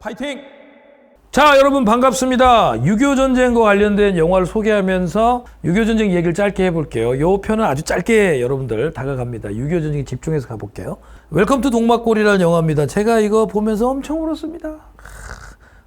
파이팅! 자, 여러분 반갑습니다. 6.25 전쟁과 관련된 영화를 소개하면서 6.25 전쟁 얘기를 짧게 해볼게요. 이 편은 아주 짧게 여러분들 다가갑니다. 6.25 전쟁에 집중해서 가볼게요. 웰컴 투 동막골이라는 영화입니다. 제가 이거 보면서 엄청 울었습니다.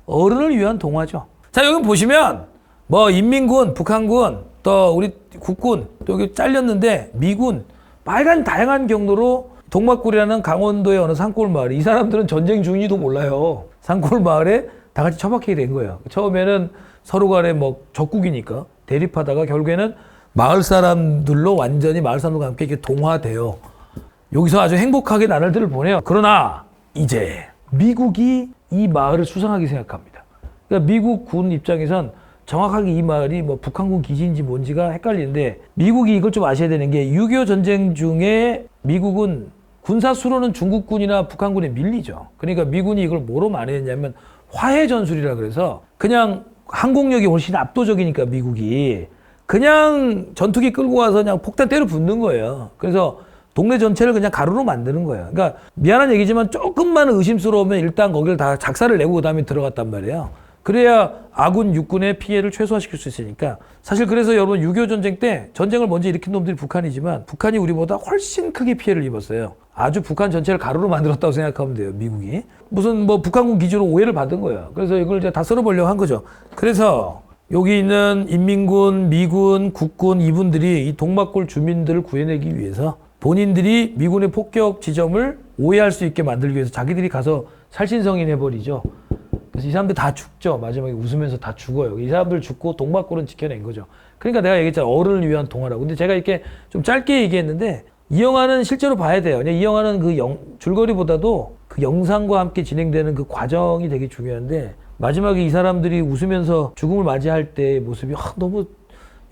어른을 위한 동화죠. 자, 여기 보시면 뭐 인민군, 북한군, 또 우리 국군, 또 여기 잘렸는데 미군, 빨간 다양한 경로로 동막골이라는 강원도의 어느 산골 마을, 이 사람들은 전쟁 중인지도 몰라요. 산골 마을에 다 같이 처박히게 된 거예요. 처음에는 서로 간에 뭐 적국이니까 대립하다가 결국에는 마을 사람들로 완전히 마을 사람들과 함께 이렇게 동화돼요. 여기서 아주 행복하게 나날들을 보내요. 그러나 이제 미국이 이 마을을 수상하게 생각합니다. 그러니까 미국 군 입장에선 정확하게 이 마을이 뭐 북한군 기지인지 뭔지가 헷갈리는데, 미국이 이걸 좀 아셔야 되는 게 6.25 전쟁 중에 미국은 군사수로는 중국군이나 북한군에 밀리죠. 그러니까 미군이 이걸 뭐로 만회했냐면 화해 전술이라 그래서 그냥 항공력이 훨씬 압도적이니까 미국이 그냥 전투기 끌고 와서 그냥 폭탄 때려 붓는 거예요. 그래서 동네 전체를 그냥 가루로 만드는 거예요. 그러니까 미안한 얘기지만 조금만 의심스러우면 일단 거기를 다 작사를 내고 그다음에 들어갔단 말이에요. 그래야 아군 육군의 피해를 최소화시킬 수 있으니까. 사실 그래서 여러분 6.25 전쟁 때 전쟁을 먼저 일으킨 놈들이 북한이지만 북한이 우리보다 훨씬 크게 피해를 입었어요. 아주 북한 전체를 가루로 만들었다고 생각하면 돼요, 미국이. 무슨 뭐 북한군 기지로 오해를 받은 거예요. 그래서 이걸 이제 다 썰어보려고 한 거죠. 그래서 여기 있는 인민군, 미군, 국군 이분들이 이 동막골 주민들을 구해내기 위해서 본인들이 미군의 폭격 지점을 오해할 수 있게 만들기 위해서 자기들이 가서 살신성인 해버리죠. 그래서 이 사람들 다 죽죠. 마지막에 웃으면서 다 죽어요. 이 사람들 죽고 동막골은 지켜낸 거죠. 그러니까 내가 얘기했잖아, 어른을 위한 동화라고. 근데 제가 이렇게 좀 짧게 얘기했는데 이 영화는 실제로 봐야 돼요. 이 영화는 그 줄거리보다도 그 영상과 함께 진행되는 그 과정이 되게 중요한데, 마지막에 이 사람들이 웃으면서 죽음을 맞이할 때의 모습이 너무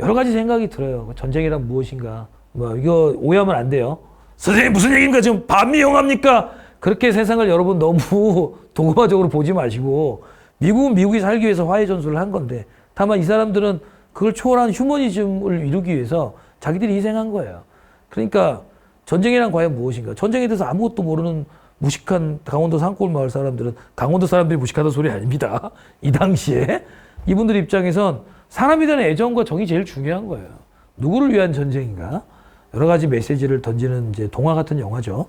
여러 가지 생각이 들어요. 전쟁이란 무엇인가. 뭐 이거 오해하면 안 돼요. 선생님 무슨 얘기입니까? 지금 반미 영화입니까? 그렇게 세상을 여러분 너무 동화적으로 보지 마시고, 미국은 미국이 살기 위해서 화해 전술을 한 건데, 다만 이 사람들은 그걸 초월한 휴머니즘을 이루기 위해서 자기들이 희생한 거예요. 그러니까 전쟁이란 과연 무엇인가? 전쟁에 대해서 아무것도 모르는 무식한 강원도 산골 마을 사람들은, 강원도 사람들이 무식하다는 소리 아닙니다. 이 당시에 이분들 입장에선 사람에 대한 애정과 정이 제일 중요한 거예요. 누구를 위한 전쟁인가? 여러 가지 메시지를 던지는 이제 동화 같은 영화죠.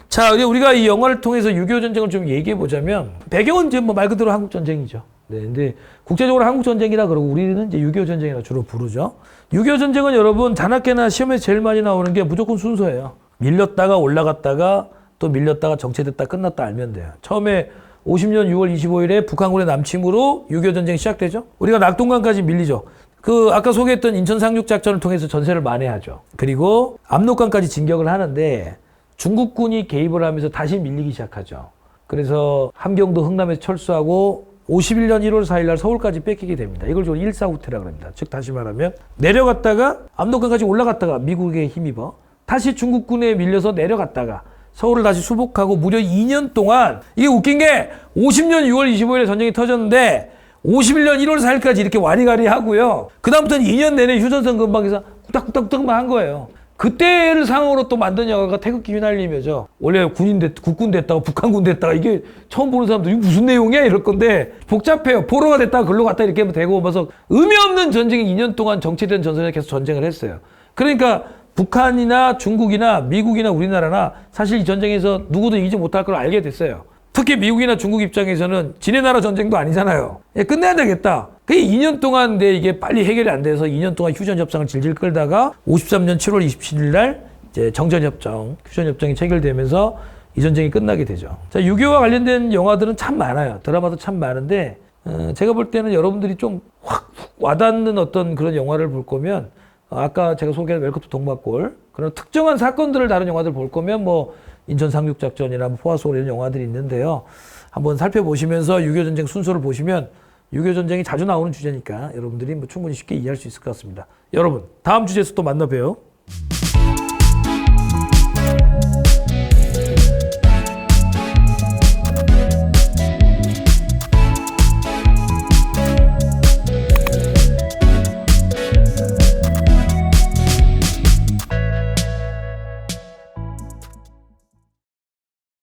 자, 우리가 이 영화를 통해서 6.25 전쟁을 좀 얘기해 보자면, 배경은 이제 뭐 말 그대로 한국 전쟁이죠. 네, 근데 국제적으로 한국 전쟁이라 그러고 우리는 이제 6.25 전쟁이라 주로 부르죠. 6.25 전쟁은 여러분 단학계나 시험에서 제일 많이 나오는 게 무조건 순서예요. 밀렸다가 올라갔다가 또 밀렸다가 정체됐다 끝났다 알면 돼요. 처음에 50년 6월 25일에 북한군의 남침으로 6.25 전쟁이 시작되죠. 우리가 낙동강까지 밀리죠. 그 아까 소개했던 인천 상륙 작전을 통해서 전세를 만회하죠. 그리고 압록강까지 진격을 하는데 중국군이 개입을 하면서 다시 밀리기 시작하죠. 그래서 함경도 흥남에서 철수하고 51년 1월 4일 날 서울까지 뺏기게 됩니다. 이걸 좀 일사후퇴라고 합니다. 즉 다시 말하면 내려갔다가 압록강까지 올라갔다가 미국에 힘입어 다시 중국군에 밀려서 내려갔다가 서울을 다시 수복하고 무려 2년 동안, 이게 웃긴 게 50년 6월 25일에 전쟁이 터졌는데 51년 1월 4일까지 이렇게 와리가리 하고요. 그다음부터는 2년 내내 휴전선 근방에서 뚝딱뚝딱만 한 거예요. 그때를 상황으로 또 만든 영화가 태극기 휘날리며죠. 원래 국군 됐다가 북한군 됐다가, 이게 처음 보는 사람들 이게 무슨 내용이야 이럴 건데 복잡해요. 포로가 됐다가 글로 갔다 이렇게 되고 오면서 의미 없는 전쟁이 2년 동안 정치된 전선에 계속 전쟁을 했어요. 그러니까 북한이나 중국이나 미국이나 우리나라나 사실 이 전쟁에서 누구도 이기지 못할 걸 알게 됐어요. 특히 미국이나 중국 입장에서는 지네 나라 전쟁도 아니잖아요. 끝내야 되겠다. 그게 2년 동안 이게 빨리 해결이 안 돼서 2년 동안 휴전협상을 질질 끌다가 53년 7월 27일 날 이제 정전협정, 휴전협정이 체결되면서 이 전쟁이 끝나게 되죠. 자, 6.25와 관련된 영화들은 참 많아요. 드라마도 참 많은데, 제가 볼 때는 여러분들이 좀 확 와닿는 어떤 그런 영화를 볼 거면, 아까 제가 소개한 웰컴 투 동막골, 그런 특정한 사건들을 다룬 영화들 볼 거면 뭐 인천 상륙작전이나 포화소 이런 영화들이 있는데요. 한번 살펴보시면서 6.25 전쟁 순서를 보시면 6.25 전쟁이 자주 나오는 주제니까 여러분들이 뭐 충분히 쉽게 이해할 수 있을 것 같습니다. 여러분, 다음 주제에서 또 만나 봬요.